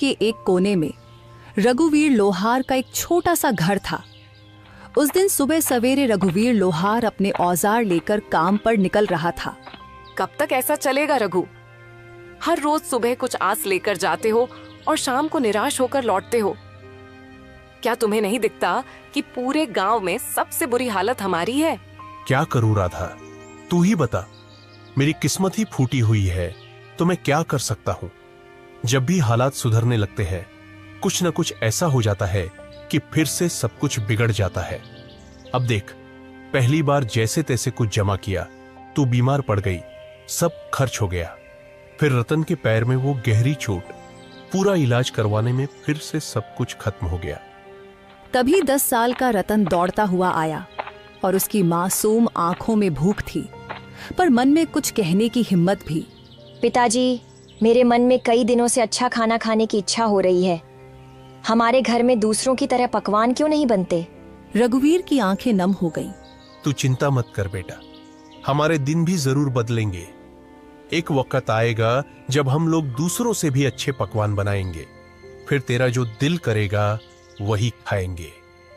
के एक कोने में रघुवीर लोहार का एक छोटा सा घर था। उस दिन सुबह सवेरे रघुवीर लोहार अपने औजार लेकर काम पर निकल रहा था। कब तक ऐसा चलेगा रघु? हर रोज सुबह कुछ आस लेकर जाते हो और शाम को निराश होकर लौटते हो। क्या तुम्हें नहीं दिखता कि पूरे गांव में सबसे बुरी हालत हमारी है? क्या करूं राधा, तू ही बता। मेरी किस्मत ही फूटी हुई है तो मैं क्या कर सकता हूं। जब भी हालात सुधरने लगते हैं कुछ न कुछ ऐसा हो जाता है कि फिर से सब कुछ बिगड़ जाता है। अब देख, पहली बार जैसे तैसे कुछ जमा किया, तू बीमार पड़ गई, सब खर्च हो गया। फिर रतन के पैर में वो गहरी चोट, पूरा इलाज करवाने में फिर से सब कुछ खत्म हो गया। तभी 10 साल का रतन दौड़ता हुआ आया और उसकी मासूम आंखों में भूख थी, पर मन में कुछ कहने की हिम्मत भी। पिताजी, मेरे मन में कई दिनों से अच्छा खाना खाने की इच्छा हो रही है। हमारे घर में दूसरों की तरह पकवान क्यों नहीं बनते? रघुवीर की आंखें नम हो गईं। तू चिंता मत कर बेटा, हमारे दिन भी जरूर बदलेंगे। एक वक्त आएगा जब हम लोग दूसरों से भी अच्छे पकवान बनाएंगे, फिर तेरा जो दिल करेगा वही खाएंगे।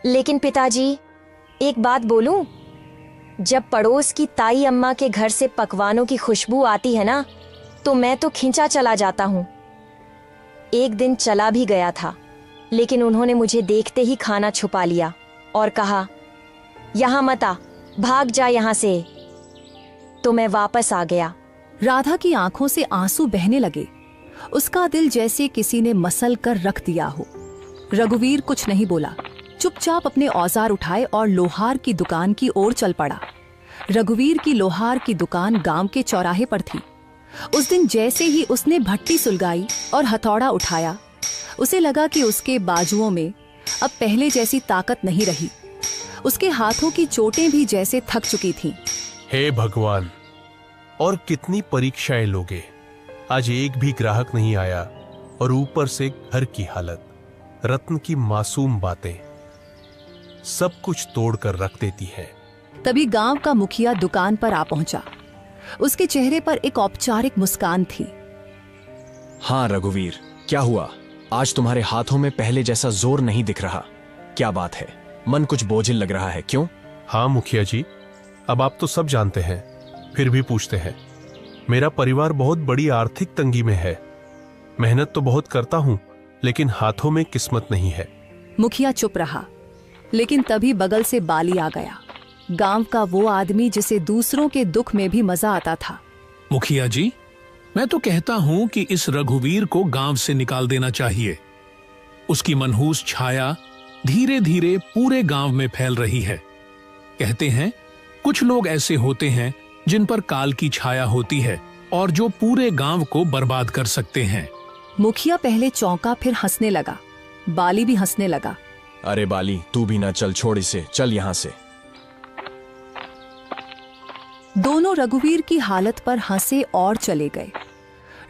लेकिन पिताजी, एक बात बोलूं? जब पड़ोस की ताई अम्मा के घर से पकवानों की खुशबू आती है ना, तो मैं तो खींचा चला जाता हूँ। एक दिन चला भी गया था, लेकिन उन्होंने मुझे देखते ही खाना छुपा लिया और कहा, यहाँ मत आ, भाग जा यहाँ से। तो मैं वापस आ गया। राधा की आंखों से आंसू बहने लगे। उसका दिल जैसे किसी ने मसल कर रख दिया हो। रघुवीर कुछ नहीं बोला, चुपचाप अपने औजार उठाए और लोहार की दुकान की ओर चल पड़ा। रघुवीर की लोहार की दुकान गांव के चौराहे पर थी। उस दिन जैसे ही उसने भट्टी सुलगाई और हथौड़ा उठाया, उसे लगा कि उसके बाजुओं में अब पहले जैसी ताकत नहीं रही। उसके हाथों की चोटें भी जैसे थक चुकी थीं। हे भगवान, और कितनी परीक्षाएं लोगे। आज एक भी ग्राहक नहीं आया और ऊपर से घर की हालत, रत्न की मासूम बातें सब कुछ तोड़ कर रख देती है। तभी गांव का मुखिया दुकान पर आ पहुंचा। उसके चेहरे पर एक औपचारिक मुस्कान थी। हाँ रघुवीर, क्या हुआ? आज तुम्हारे हाथों में पहले जैसा जोर नहीं दिख रहा। क्या बात है? मन कुछ बोझिल लग रहा है, क्यों? हाँ मुखिया जी, अब आप तो सब जानते हैं, फिर भी पूछते हैं। मेरा परिवार बहुत बड़ी आर्थिक तंगी में है। मेहनत तो बहुत करता हूं, लेकिन हाथों में किस्मत नहीं है। मुखिया चुप रहा, लेकिन तभी बगल से बाली आ गया। गांव का वो आदमी जिसे दूसरों के दुख में भी मजा आता था। मुखिया जी, मैं तो कहता हूं कि इस रघुवीर को गांव से निकाल देना चाहिए। उसकी मनहूस छाया धीरे धीरे पूरे गांव में फैल रही है। कहते हैं कुछ लोग ऐसे होते हैं जिन पर काल की छाया होती है और जो पूरे गांव को बर्बाद कर सकते हैं। मुखिया पहले चौंका, फिर हंसने लगा। बाली भी हंसने लगा। अरे बाली, तू भी ना चल, छोड़ इसे, चल यहाँ से। दोनों रघुवीर की हालत पर हंसे और चले गए।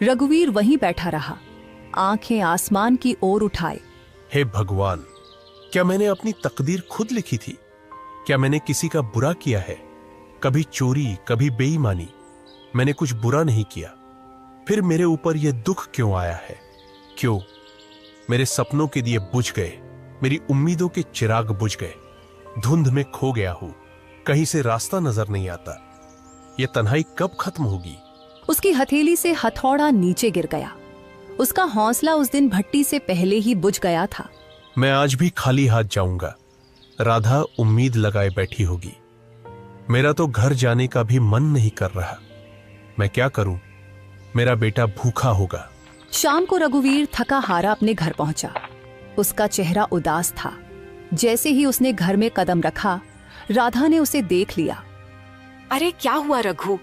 रघुवीर वहीं बैठा रहा, आंखें आसमान की ओर उठाए। हे भगवान, क्या मैंने अपनी तकदीर खुद लिखी थी? क्या मैंने किसी का बुरा किया है? कभी चोरी, कभी बेईमानी, मैंने कुछ बुरा नहीं किया। फिर मेरे ऊपर यह दुख क्यों आया है? क्यों? मेरे सपनों के दिए बुझ गए, मेरी उम्मीदों के चिराग बुझ गए। धुंध में खो गया हूं, कहीं से रास्ता नजर नहीं आता। यह तन्हाई कब खत्म होगी? उसकी हथेली से हथौड़ा नीचे गिर गया। उसका हौसला उस दिन भट्टी से पहले ही बुझ गया था। मैं आज भी खाली हाथ जाऊंगा। राधा उम्मीद लगाए बैठी होगी। मेरा तो घर जाने का भी मन नहीं कर रहा। मैं क्या करूं? मेरा बेटा भूखा होगा। शाम को रघुवीर थका हारा अपने घर पहुंचा। उसका चेहरा उदास था। जैसे ही उसने घर में कदम रखा, राधा ने उसे देख लिया। अरे क्या हुआ रघु,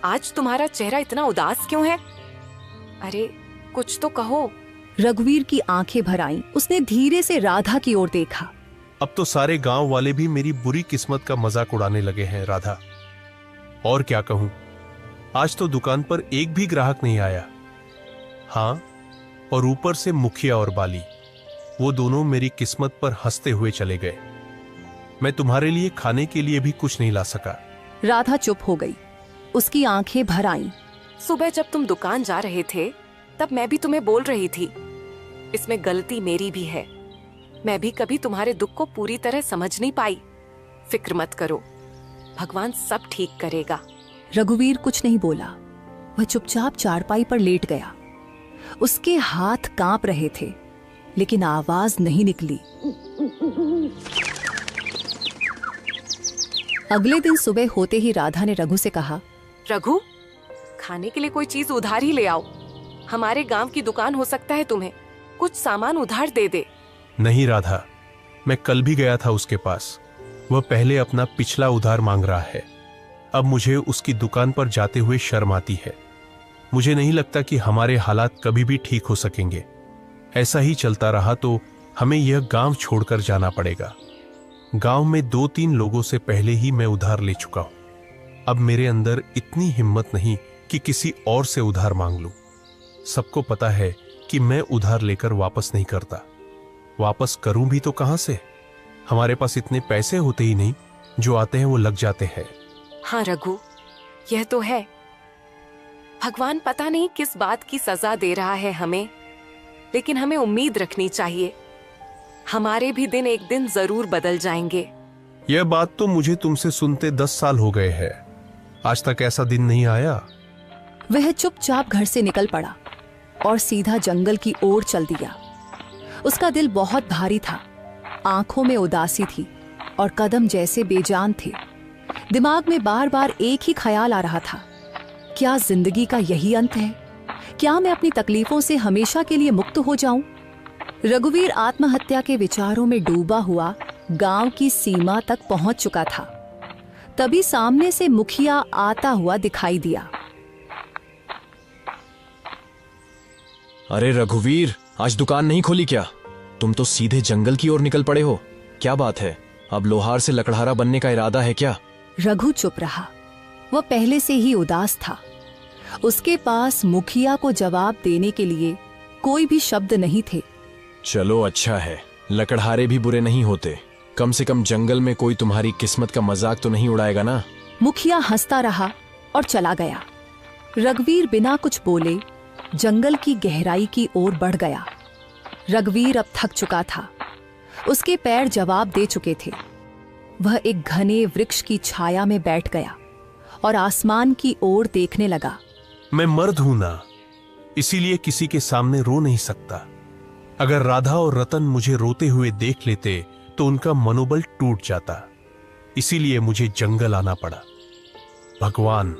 आज तुम्हारा चेहरा इतना उदास क्यों है? अरे कुछ तो कहो। रघुवीर की आंखें भर आईं। उसने धीरे से राधा की ओर देखा। अब तो सारे गांव वाले भी मेरी बुरी किस्मत का मजाक उड़ाने लगे हैं राधा। और क्या कहूं, आज तो दुकान पर एक भी ग्राहक नहीं आया। हाँ, और ऊपर से मुखिया और बाली, वो दोनों मेरी किस्मत पर हंसते हुए चले गए। मैं तुम्हारे लिए खाने के लिए भी कुछ नहीं ला सका। राधा चुप हो गई। उसकी आंखें भर आईं। सुबह जब तुम दुकान जा रहे थे, तब मैं भी तुम्हें बोल रही थी इसमें गलती मेरी भी है। मैं भी कभी तुम्हारे दुख को पूरी तरह समझ नहीं पाई। फिक्र मत करो, भगवान सब ठीक करेगा। रघुवीर कुछ नहीं बोला। वह चुपचाप चारपाई पर लेट गया। उसके हाथ कांप रहे थे, लेकिन आवाज नहीं निकली। अगले दिन सुबह होते ही राधा ने रघु से कहा, रघु, खाने के लिए कोई चीज उधार ही ले आओ। हमारे गांव की दुकान हो सकता है तुम्हें कुछ सामान उधार दे दे। नहीं राधा, मैं कल भी गया था उसके पास। वह पहले अपना पिछला उधार मांग रहा है। अब मुझे उसकी दुकान पर जाते हुए शर्म आती है। मुझे नहीं लगता कि हमारे हालात कभी भी ठीक हो सकेंगे। ऐसा ही चलता रहा तो हमें यह गांव छोड़कर जाना पड़ेगा। गांव में 2-3 लोगों से पहले ही मैं उधार ले चुका हूं। अब मेरे अंदर इतनी हिम्मत नहीं कि किसी और से उधार मांग लूं। सबको पता है कि मैं उधार लेकर वापस नहीं करता। वापस करूं भी तो कहां से? हमारे पास इतने पैसे होते ही नहीं, जो आते हैं वो लग जाते हैं। हाँ रघु, यह तो है। भगवान पता नहीं किस बात की सजा दे रहा है हमें, लेकिन हमें उम्मीद रखनी चाहिए। हमारे भी दिन एक दिन जरूर बदल जाएंगे। यह बात तो मुझे तुमसे सुनते 10 साल हो गए हैं। आज तक ऐसा दिन नहीं आया। वह चुपचाप घर से निकल पड़ा और सीधा जंगल की ओर चल दिया। उसका दिल बहुत भारी था, आंखों में उदासी थी और कदम जैसे बेजान थे। दिमाग में बार बार एक ही ख्याल आ रहा था, क्या जिंदगी का यही अंत है? क्या मैं अपनी तकलीफों से हमेशा के लिए मुक्त हो जाऊं? रघुवीर आत्महत्या के विचारों में डूबा हुआ गांव की सीमा तक पहुंच चुका था। तभी सामने से मुखिया आता हुआ दिखाई दिया। अरे रघुवीर, आज दुकान नहीं खोली क्या? तुम तो सीधे जंगल की ओर निकल पड़े हो। क्या बात है? अब लोहार से लकड़हारा बनने का इरादा है क्या? रघु चुप रहा। वह पहले से ही उदास था। उसके पास मुखिया को जवाब देने के लिए कोई भी शब्द नहीं थे। चलो अच्छा है, लकड़हारे भी बुरे नहीं होते। कम से कम जंगल में कोई तुम्हारी किस्मत का मजाक तो नहीं उड़ाएगा ना। मुखिया हंसता रहा और चला गया। रघुवीर बिना कुछ बोले जंगल की गहराई की ओर बढ़ गया। रघुवीर अब थक चुका था। उसके पैर जवाब दे चुके थे। वह एक घने वृक्ष की छाया में बैठ गया और आसमान की ओर देखने लगा। मैं मर्द हूं ना, इसीलिए किसी के सामने रो नहीं सकता। अगर राधा और रतन मुझे रोते हुए देख लेते तो उनका मनोबल टूट जाता। इसीलिए मुझे जंगल आना पड़ा। भगवान,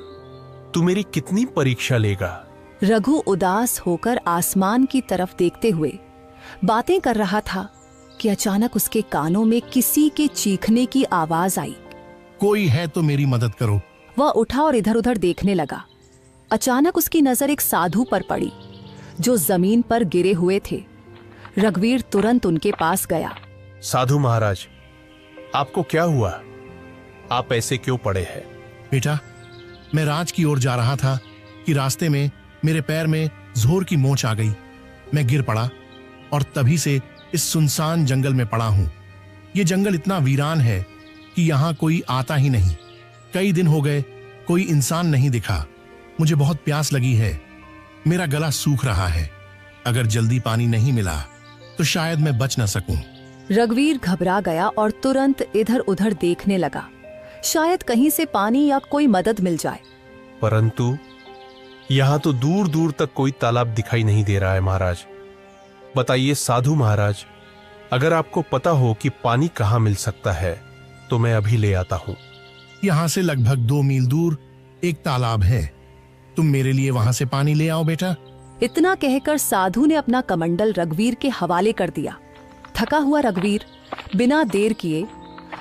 तू मेरी कितनी परीक्षा लेगा? रघु उदास होकर आसमान की तरफ देखते हुए बातें कर रहा था कि अचानक उसके कानों में किसी के चीखने की आवाज आई। कोई है तो मेरी मदद करो। वह उठा और इधर उधर देखने लगा। अचानक उसकी नजर एक साधु पर पड़ी जो जमीन पर गिरे हुए थे। रघुवीर तुरंत उनके पास गया। साधु महाराज, आपको क्या हुआ? आप ऐसे क्यों पड़े हैं? बेटा, मैं राज की ओर जा रहा था कि रास्ते में मेरे पैर में जोर की मोच आ गई। मैं गिर पड़ा और तभी से इस सुनसान जंगल में पड़ा हूं। ये जंगल इतना वीरान है कि यहाँ कोई आता ही नहीं। कई दिन हो गए, कोई इंसान नहीं दिखा। मुझे बहुत प्यास लगी है। मेरा गला सूख रहा है। अगर जल्दी पानी नहीं मिला तो शायद मैं बच न सकूं। रघुवीर घबरा गया और तुरंत इधर उधर देखने लगा, शायद कहीं से पानी या कोई मदद मिल जाए। परंतु यहां तो दूर दूर तक कोई तालाब दिखाई नहीं दे रहा है महाराज। बताइए साधु महाराज, अगर आपको पता हो कि पानी कहां मिल सकता है तो मैं अभी ले आता हूं। यहाँ से लगभग 2 मील दूर एक तालाब है। तुम मेरे लिए वहां से पानी ले आओ बेटा। इतना कहकर साधु ने अपना कमंडल रघुवीर के हवाले कर दिया। थका हुआ रघुवीर बिना देर किए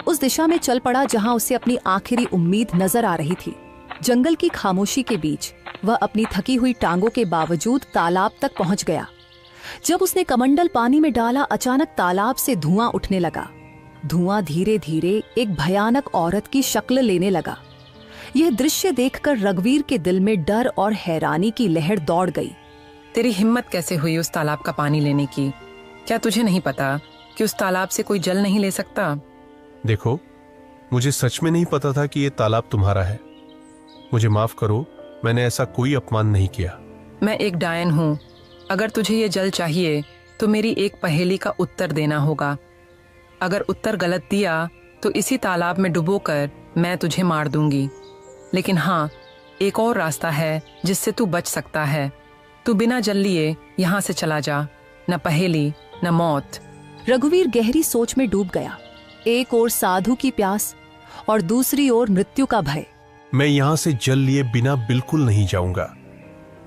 उस दिशा में चल पड़ा जहां उसे अपनी आखिरी उम्मीद नजर आ रही थी। जंगल की खामोशी के बीच वह अपनी थकी हुई टांगों के बावजूद तालाब तक पहुंच गया। जब उसने कमंडल पानी में डाला, अचानक तालाब से धुआं उठने लगा। धुआं धीरे धीरे एक भयानक औरत की शक्ल लेने लगा। यह दृश्य देखकर रघुवीर के दिल में डर और हैरानी की लहर दौड़ गई। तेरी हिम्मत कैसे हुई उस तालाब का पानी लेने की? क्या तुझे नहीं पता कि उस तालाब से कोई जल नहीं ले सकता? देखो, मुझे सच में नहीं पता था कि ये तालाब तुम्हारा है। मुझे माफ करो, मैंने ऐसा कोई अपमान नहीं किया। मैं एक डायन हूँ। अगर तुझे ये जल चाहिए तो मेरी एक पहेली का उत्तर देना होगा। अगर उत्तर गलत दिया तो इसी तालाब में डुबोकर मैं तुझे मार दूंगी। लेकिन हाँ, एक और रास्ता है जिससे तू बच सकता है। तू बिना जल लिए यहाँ से चला जा, न पहेली न मौत। रघुवीर गहरी सोच में डूब गया। एक ओर साधु की प्यास और दूसरी ओर मृत्यु का भय। मैं यहां से जल लिए बिना बिल्कुल नहीं जाऊंगा।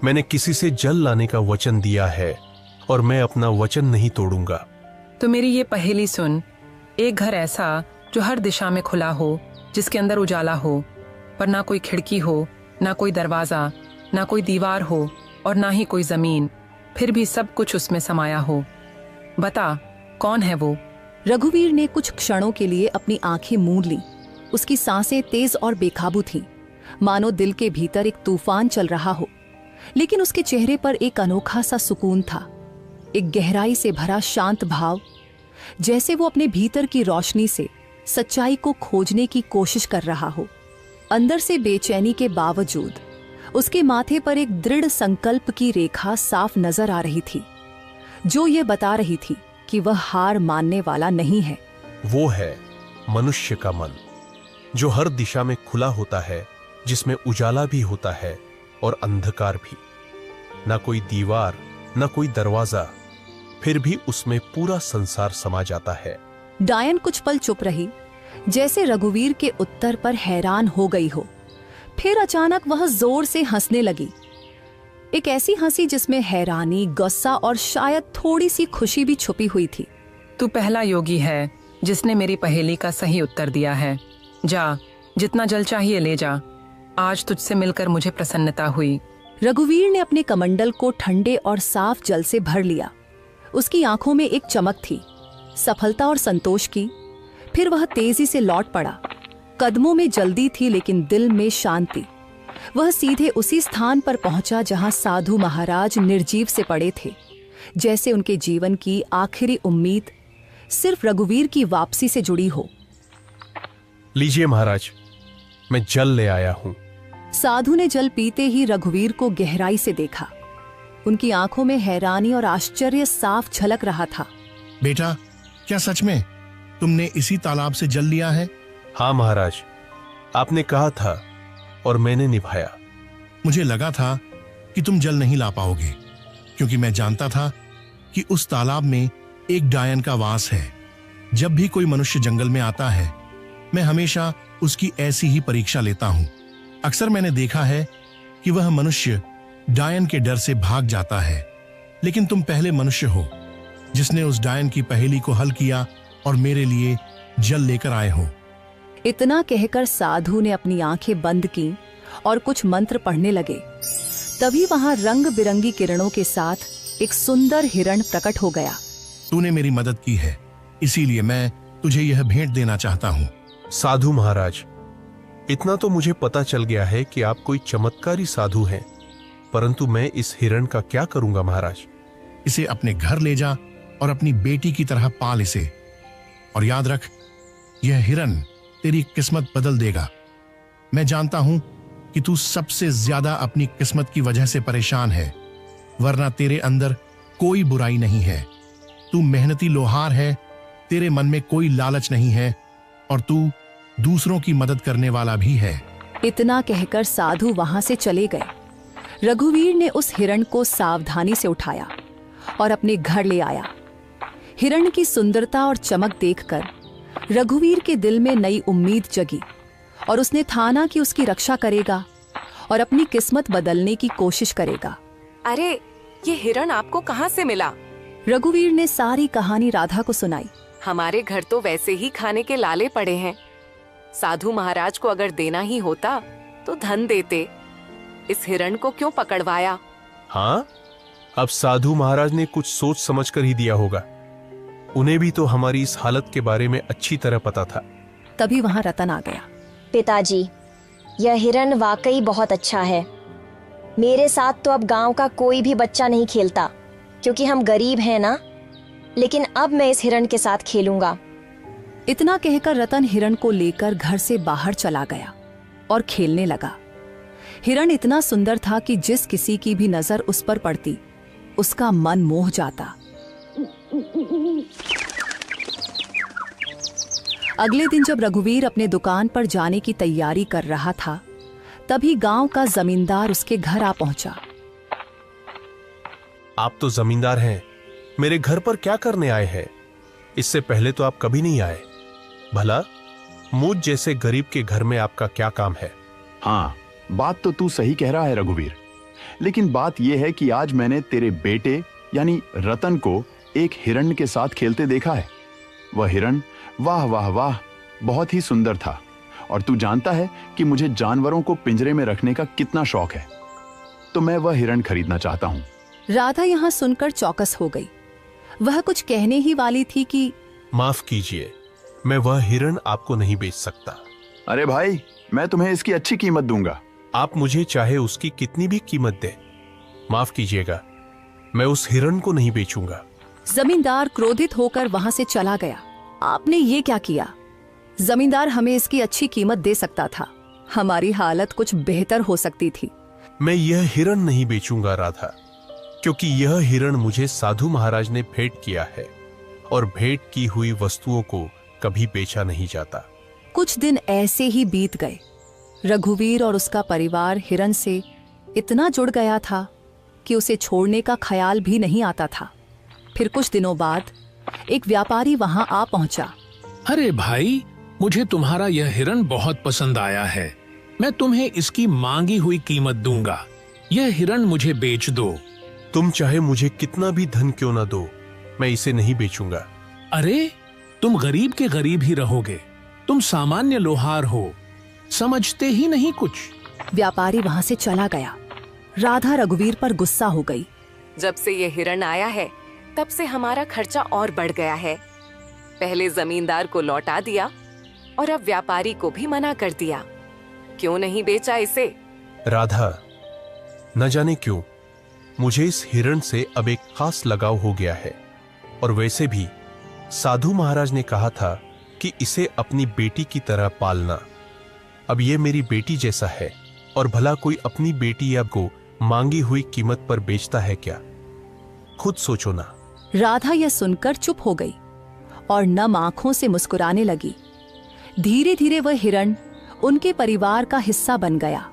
मैंने किसी से जल लाने का वचन दिया है और मैं अपना वचन नहीं तोड़ूंगा। तो मेरी ये पहेली सुन। एक घर ऐसा जो हर दिशा में खुला हो, जिसके अंदर उजाला हो, पर ना कोई खिड़की हो, ना कोई दरवाजा, ना कोई दीवार हो और ना ही कोई जमीन, फिर भी सब कुछ उसमें समाया हो। बता, कौन है वो? रघुवीर ने कुछ क्षणों के लिए अपनी आंखें मूंद ली। उसकी सांसें तेज और बेकाबू थीं, मानो दिल के भीतर एक तूफान चल रहा हो। लेकिन उसके चेहरे पर एक अनोखा सा सुकून था, एक गहराई से भरा शांत भाव, जैसे वो अपने भीतर की रोशनी से सच्चाई को खोजने की कोशिश कर रहा हो। अंदर से बेचैनी के बावजूद उसके माथे पर एक दृढ़ संकल्प की रेखा साफ नजर आ रही थी, जो ये बता रही थी कि वह हार मानने वाला नहीं है। वो है मनुष्य का मन, जो हर दिशा में खुला होता है, जिसमें उजाला भी होता है और अंधकार भी। ना कोई दीवार, ना कोई दरवाजा, फिर भी उसमें पूरा संसार समा जाता है। डायन कुछ पल चुप रही, जैसे रघुवीर के उत्तर पर हैरान हो गई हो। फिर अचानक वह जोर से हंसने लगी, एक ऐसी हंसी जिसमें हैरानी, गुस्सा और शायद थोड़ी सी खुशी भी छुपी हुई थी। तू पहला योगी है जिसने मेरी पहेली का सही उत्तर दिया है। जा, जितना जल चाहिए ले जा। आज तुझसे मिलकर मुझे प्रसन्नता हुई। रघुवीर ने अपने कमंडल को ठंडे और साफ जल से भर लिया। उसकी आंखों में एक चमक थी, सफलता और संतोष की। फिर वह तेजी से लौट पड़ा। कदमों में जल्दी थी लेकिन दिल में शांति। वह सीधे उसी स्थान पर पहुंचा जहां साधु महाराज निर्जीव से पड़े थे, जैसे उनके जीवन की आखिरी उम्मीद सिर्फ रघुवीर की वापसी से जुड़ी हो। लीजिए महाराज, मैं जल ले आया हूं। साधु ने जल पीते ही रघुवीर को गहराई से देखा। उनकी आंखों में हैरानी और आश्चर्य साफ झलक रहा था। बेटा, क्या सच में तुमने इसी तालाब से जल लिया है? हाँ महाराज, आपने कहा था और मैंने निभाया। मुझे लगा था कि तुम जल नहीं ला पाओगे, क्योंकि मैं जानता था कि उस तालाब में एक डायन का वास है। जब भी कोई मनुष्य जंगल में आता है, मैं हमेशा उसकी ऐसी ही परीक्षा लेता हूं। अक्सर मैंने देखा है कि वह मनुष्य डायन के डर से भाग जाता है, लेकिन तुम पहले मनुष्य हो जिसने उस डायन की पहेली को हल किया और मेरे लिए जल लेकर आए हो। इतना कहकर साधु ने अपनी आंखें बंद की और कुछ मंत्र पढ़ने लगे। तभी वहां रंग बिरंगी किरणों के साथ एक सुंदर हिरण प्रकट हो गया। तूने मेरी मदद की है, इसीलिए मैं तुझे यह भेंट देना चाहता हूँ। साधु महाराज, इतना तो मुझे पता चल गया है कि आप कोई चमत्कारी साधु हैं, परंतु मैं इस हिरण का क्या करूंगा महाराज? इसे अपने घर ले जा और अपनी बेटी की तरह पाल इसे। और याद रख, यह हिरण तेरी किस्मत बदल देगा। मैं जानता हूं कि तू सबसे ज्यादा अपनी किस्मत की वजह से परेशान है, वरना तेरे अंदर कोई बुराई नहीं है। तू मेहनती लोहार है, तेरे मन में कोई लालच नहीं है और तू दूसरों की मदद करने वाला भी है। इतना कहकर साधु वहां से चले गए। रघुवीर ने उस हिरण को सावधानी से उठाया और अपने घर ले आया। हिरण की सुंदरता और चमक देखकर रघुवीर के दिल में नई उम्मीद जगी और उसने ठाना कि उसकी रक्षा करेगा और अपनी किस्मत बदलने की कोशिश करेगा। अरे, ये हिरण आपको कहाँ से मिला? रघुवीर ने सारी कहानी राधा को सुनाई। हमारे घर तो वैसे ही खाने के लाले पड़े हैं। साधु महाराज को अगर देना ही होता तो धन देते। इस हिरण को क्यों पकड़वाया? हाँ, अब साधु महाराज ने कुछ सोच समझकर ही दिया होगा। उन्हें भी तो हमारी इस हालत के बारे में अच्छी तरह पता था। तभी वहां रतन आ गया। पिताजी, यह हिरण वाकई बहुत अच्छा है। मेरे साथ तो अब गांव का कोई भी बच्चा नहीं खेलता, क्योंकि हम गरीब हैं ना। लेकिन अब मैं इस हिरण के साथ खेलूंगा। इतना कहकर रतन हिरण को लेकर घर से बाहर चला गया और खेलने लगा। हिरण इतना सुंदर था कि जिस किसी की भी नजर उस पर पड़ती, उसका मन मोह जाता। अगले दिन जब रघुवीर अपने दुकान पर जाने की तैयारी कर रहा था, तभी गांव का जमींदार उसके घर आ पहुंचा। आप तो जमींदार हैं, मेरे घर पर क्या करने आए हैं? इससे पहले तो आप कभी नहीं आए। भला मुझ जैसे गरीब के घर में आपका क्या काम है? हाँ, बात तो तू सही कह रहा है रघुवीर, लेकिन बात यह है कि आज मैंने तेरे बेटे यानी रतन को एक हिरण के साथ खेलते देखा है। वह हिरण वाह वाह वाह बहुत ही सुंदर था, और तू जानता है कि मुझे जानवरों को पिंजरे में रखने का कितना शौक है, तो मैं वह हिरण खरीदना चाहता हूँ। राधा यहाँ सुनकर चौकस हो गई। वह कुछ कहने ही वाली थी कि माफ कीजिए, मैं वह हिरण आपको नहीं बेच सकता। अरे भाई, मैं तुम्हें इसकी अच्छी कीमत दूंगा। आप मुझे चाहे उसकी कितनी भी कीमत दे, माफ कीजिएगा, मैं उस हिरण को नहीं बेचूंगा। जमींदार क्रोधित होकर वहां से चला गया। आपने ये क्या किया? जमींदार हमें इसकी अच्छी कीमत दे सकता था, हमारी हालत कुछ बेहतर हो सकती थी। मैं यह हिरण नहीं बेचूंगा राधा, क्योंकि यह हिरण मुझे साधु महाराज ने भेंट किया है, और भेंट की हुई वस्तुओं को कभी बेचा नहीं जाता। कुछ दिन ऐसे ही बीत गए। रघुवीर और उसका परिवार हिरण से इतना जुड़ गया था कि उसे छोड़ने का ख्याल भी नहीं आता था। फिर कुछ दिनों बाद एक व्यापारी वहां आ पहुंचा। अरे भाई, मुझे तुम्हारा यह हिरण बहुत पसंद आया है, मैं तुम्हें इसकी मांगी हुई कीमत दूंगा। यह हिरण मुझे बेच दो। तुम चाहे मुझे कितना भी धन क्यों ना दो, मैं इसे नहीं बेचूंगा। अरे, तुम गरीब के गरीब ही रहोगे, तुम सामान्य लोहार हो, समझते ही नहीं कुछ। व्यापारी वहां से चला गया। राधा रघुवीर पर गुस्सा हो गई। जब से ये हिरण आया है, तब से हमारा खर्चा और बढ़ गया है। पहले जमींदार को लौटा दिया और अब व्यापारी को भी मना कर दिया। क्यों नहीं बेचा इसे? राधा, न जाने क्यों मुझे इस हिरण से अब एक खास लगाव हो गया है, और वैसे भी साधु महाराज ने कहा था कि इसे अपनी बेटी की तरह पालना। अब ये मेरी बेटी जैसा है, और भला कोई अपनी बेटी या को मांगी हुई कीमत पर बेचता है क्या? खुद सोचो ना। राधा यह सुनकर चुप हो गई और नम आंखों से मुस्कुराने लगी। धीरे धीरे वह हिरण उनके परिवार का हिस्सा बन गया।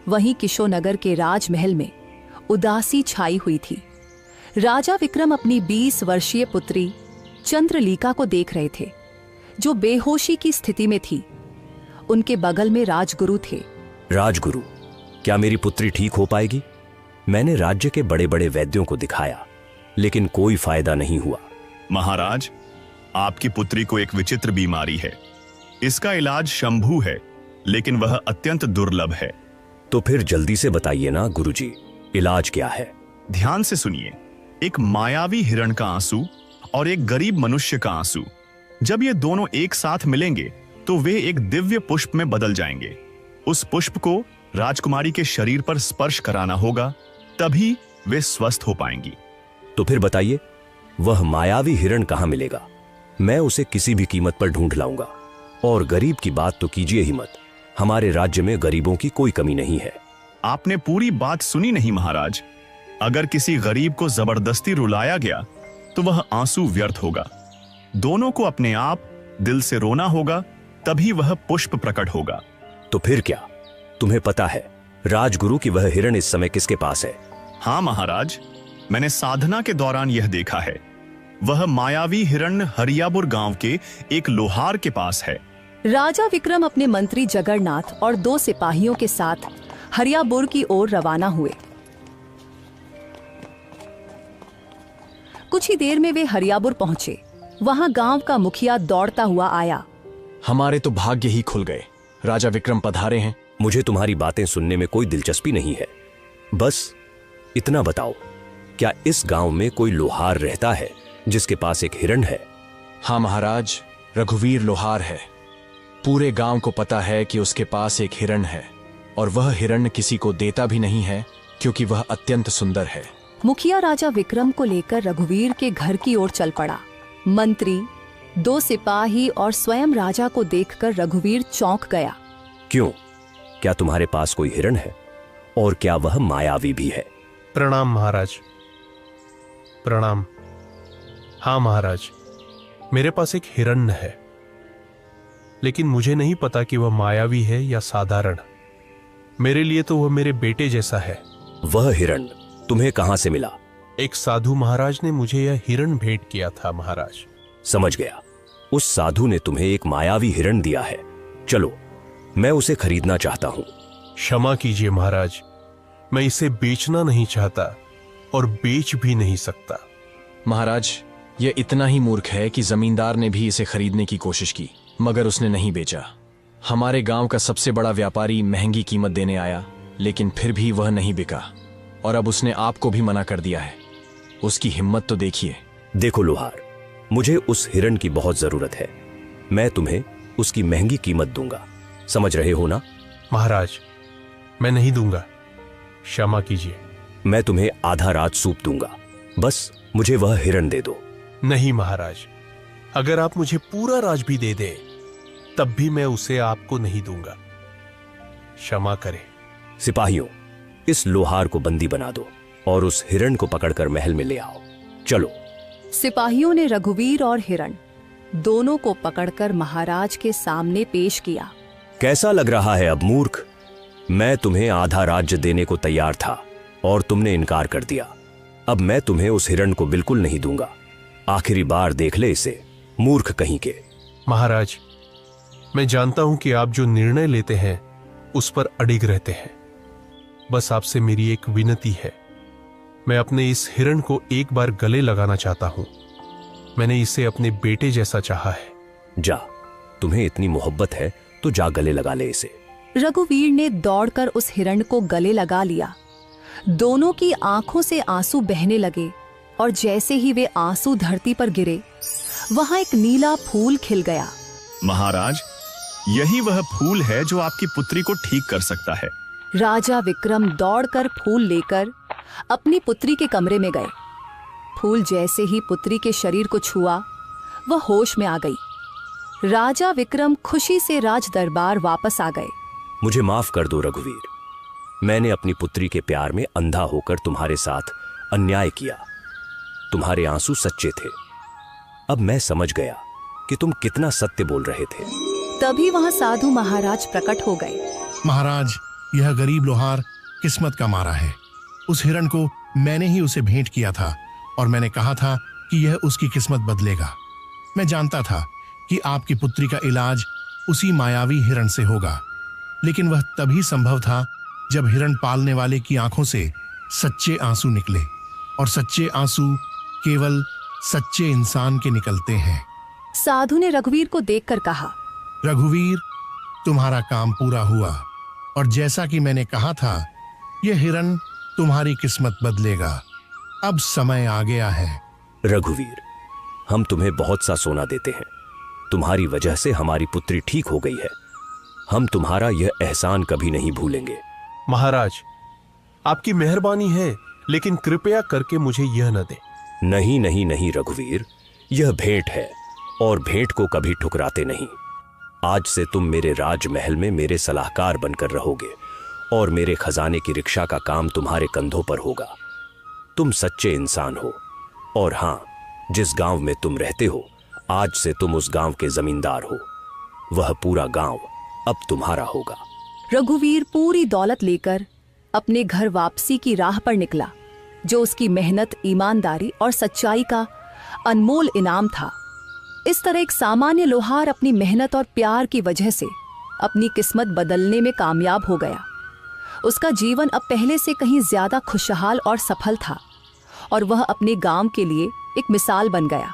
वहीं किशोनगर के राजमहल में उदासी छाई हुई थी। राजा विक्रम अपनी 20 वर्षीय पुत्री चंद्रलीका को देख रहे थे, जो बेहोशी की स्थिति में थी। उनके बगल में राजगुरु थे। राजगुरु, क्या मेरी पुत्री ठीक हो पाएगी? मैंने राज्य के बड़े बड़े वैद्यों को दिखाया, लेकिन कोई फायदा नहीं हुआ। महाराज, आपकी पुत्री को एक विचित्र बीमारी है। इसका इलाज शंभू है, लेकिन वह अत्यंत दुर्लभ है। तो फिर जल्दी से बताइए ना गुरुजी, इलाज क्या है? ध्यान से सुनिए। एक मायावी हिरण का आंसू और एक गरीब मनुष्य का आंसू, जब ये दोनों एक साथ मिलेंगे तो वे एक दिव्य पुष्प में बदल जाएंगे। उस पुष्प को राजकुमारी के शरीर पर स्पर्श कराना होगा, तभी वे स्वस्थ हो पाएंगी। तो फिर बताइए, वह मायावी हिरण कहाँ मिलेगा? मैं उसे किसी भी कीमत पर ढूंढ लाऊंगा। और गरीब की बात तो कीजिए ही मत, हमारे राज्य में गरीबों की कोई कमी नहीं है। आपने पूरी बात सुनी नहीं महाराज। अगर किसी गरीब को जबरदस्ती रुलाया गया तो वह आंसू व्यर्थ होगा। दोनों को अपने आप दिल से रोना होगा, तभी वह पुष्प प्रकट होगा। तो फिर क्या? तुम्हें पता है राजगुरु की वह हिरण इस समय किसके पास है? हाँ महाराज, मैंने साधना के दौरान यह देखा है। वह मायावी हिरण हरियापुर गांव के एक लोहार के पास है। राजा विक्रम अपने मंत्री जगन्नाथ और 2 सिपाहियों के साथ हरियापुर की ओर रवाना हुए। कुछ ही देर में वे हरियापुर पहुंचे। वहां गांव का मुखिया दौड़ता हुआ आया। हमारे तो भाग्य ही खुल गए, राजा विक्रम पधारे हैं। मुझे तुम्हारी बातें सुनने में कोई दिलचस्पी नहीं है। बस इतना बताओ, क्या इस गांव में कोई लोहार रहता है जिसके पास एक हिरण है? हाँ महाराज, रघुवीर लोहार है। पूरे गांव को पता है कि उसके पास एक हिरण है, और वह हिरण किसी को देता भी नहीं है, क्योंकि वह अत्यंत सुंदर है। मुखिया राजा विक्रम को लेकर रघुवीर के घर की ओर चल पड़ा। मंत्री, 2 सिपाही और स्वयं राजा को देखकर रघुवीर चौंक गया। क्यों? क्या तुम्हारे पास कोई हिरण है? और क्या वह मायावी भी है? प्रणाम महाराज, प्रणाम। हाँ महाराज, मेरे पास एक हिरण्य है, लेकिन मुझे नहीं पता कि वह मायावी है या साधारण। मेरे लिए तो वह मेरे बेटे जैसा है। वह हिरण तुम्हें कहां से मिला? एक साधु महाराज ने मुझे यह हिरण भेंट किया था महाराज। समझ गया। उस साधु ने तुम्हें एक मायावी हिरण दिया है। चलो, मैं उसे खरीदना चाहता हूं। क्षमा कीजिए महाराज, मैं इसे बेचना नहीं चाहता और बेच भी नहीं सकता। महाराज, यह इतना ही मूर्ख है कि जमींदार ने भी इसे खरीदने की कोशिश की, मगर उसने नहीं बेचा। हमारे गांव का सबसे बड़ा व्यापारी महंगी कीमत देने आया, लेकिन फिर भी वह नहीं बिका, और अब उसने आपको भी मना कर दिया है। उसकी हिम्मत तो देखिए। देखो लोहार, मुझे उस हिरण की बहुत जरूरत है। मैं तुम्हें उसकी महंगी कीमत दूंगा, समझ रहे हो ना? महाराज, मैं नहीं दूंगा, क्षमा कीजिए। मैं तुम्हें आधा राज सूप दूंगा, बस मुझे वह हिरण दे दो। नहीं महाराज, अगर आप मुझे पूरा राज भी दे दे तब भी मैं उसे आपको नहीं दूंगा, क्षमा करें। सिपाहियों, इस लोहार को बंदी बना दो और उस हिरण को पकड़कर महल में ले आओ। चलो। सिपाहियों ने रघुवीर और हिरण दोनों को पकड़कर महाराज के सामने पेश किया। कैसा लग रहा है अब मूर्ख? मैं तुम्हें आधा राज्य देने को तैयार था और तुमने इनकार कर दिया। अब मैं तुम्हें उस हिरण को बिल्कुल नहीं दूंगा। आखिरी बार देख ले इसे, मूर्ख कहीं के। महाराज, मैं जानता हूं कि आप जो निर्णय लेते हैं उस पर अडिग रहते हैं। बस आपसे मेरी एक विनती है, मैं अपने इस हिरण को एक बार गले लगाना चाहता हूं। मैंने इसे अपने बेटे जैसा चाहा है। जा, तुम्हें इतनी मोहब्बत है तो जा गले लगा ले इसे। रघुवीर ने दौड़कर उस हिरण को गले लगा लिया। दोनों की आंखों से आंसू बहने लगे और जैसे ही वे आंसू धरती पर गिरे, वहां एक नीला फूल खिल गया। महाराज, यही वह फूल है जो आपकी पुत्री को ठीक कर सकता है। राजा विक्रम दौड़कर फूल लेकर अपनी पुत्री के कमरे में गए। फूल जैसे ही पुत्री के शरीर को छुआ, वह होश में आ गई। राजा विक्रम खुशी से राज दरबार वापस आ गए। मुझे माफ कर दो रघुवीर, मैंने अपनी पुत्री के प्यार में अंधा होकर तुम्हारे साथ अन्याय किया। तुम्हारे आंसू सच्चे थे। अब मैं समझ गया कि तुम कितना सत्य बोल रहे थे। तभी वहां साधु महाराज प्रकट हो गए। महाराज, यह गरीब लोहार किस्मत का मारा है। उस हिरण को मैंने ही उसे भेंट किया था और मैंने कहा था कि यह उसकी किस्मत बदलेगा। मैं जानता था कि आपकी पुत्री का इलाज उसी मायावी हिरण से होगा, लेकिन वह तभी संभव था जब हिरण पालने वाले की आंखों से सच्चे आंसू निकले, और सच्चे आंसू केवल सच्चे इंसान के निकलते हैं। साधु ने रघुवीर को देखकर कहा, रघुवीर, तुम्हारा काम पूरा हुआ, और जैसा कि मैंने कहा था, यह हिरण तुम्हारी किस्मत बदलेगा। अब समय आ गया है। रघुवीर, हम तुम्हें बहुत सा सोना देते हैं। तुम्हारी वजह से हमारी पुत्री ठीक हो गई है। हम तुम्हारा यह एहसान कभी नहीं भूलेंगे। महाराज, आपकी मेहरबानी है, लेकिन कृपया करके मुझे यह न दे। नहीं नहीं नहीं रघुवीर, यह भेंट है और भेंट को कभी ठुकराते नहीं। आज से तुम मेरे राजमहल में मेरे सलाहकार बनकर रहोगे और मेरे खजाने की रिक्शा का काम तुम्हारे कंधों पर होगा। तुम सच्चे इंसान हो, और हाँ, जिस गांव में तुम रहते हो, आज से तुम उस गांव के जमींदार हो। वह पूरा गांव अब तुम्हारा होगा। रघुवीर पूरी दौलत लेकर अपने घर वापसी की राह पर निकला, जो उसकी मेहनत, ईमानदारी और सच्चाई का अनमोल इनाम था। इस तरह एक सामान्य लोहार अपनी मेहनत और प्यार की वजह से अपनी किस्मत बदलने में कामयाब हो गया। उसका जीवन अब पहले से कहीं ज्यादा खुशहाल और सफल था, और वह अपने गांव के लिए एक मिसाल बन गया।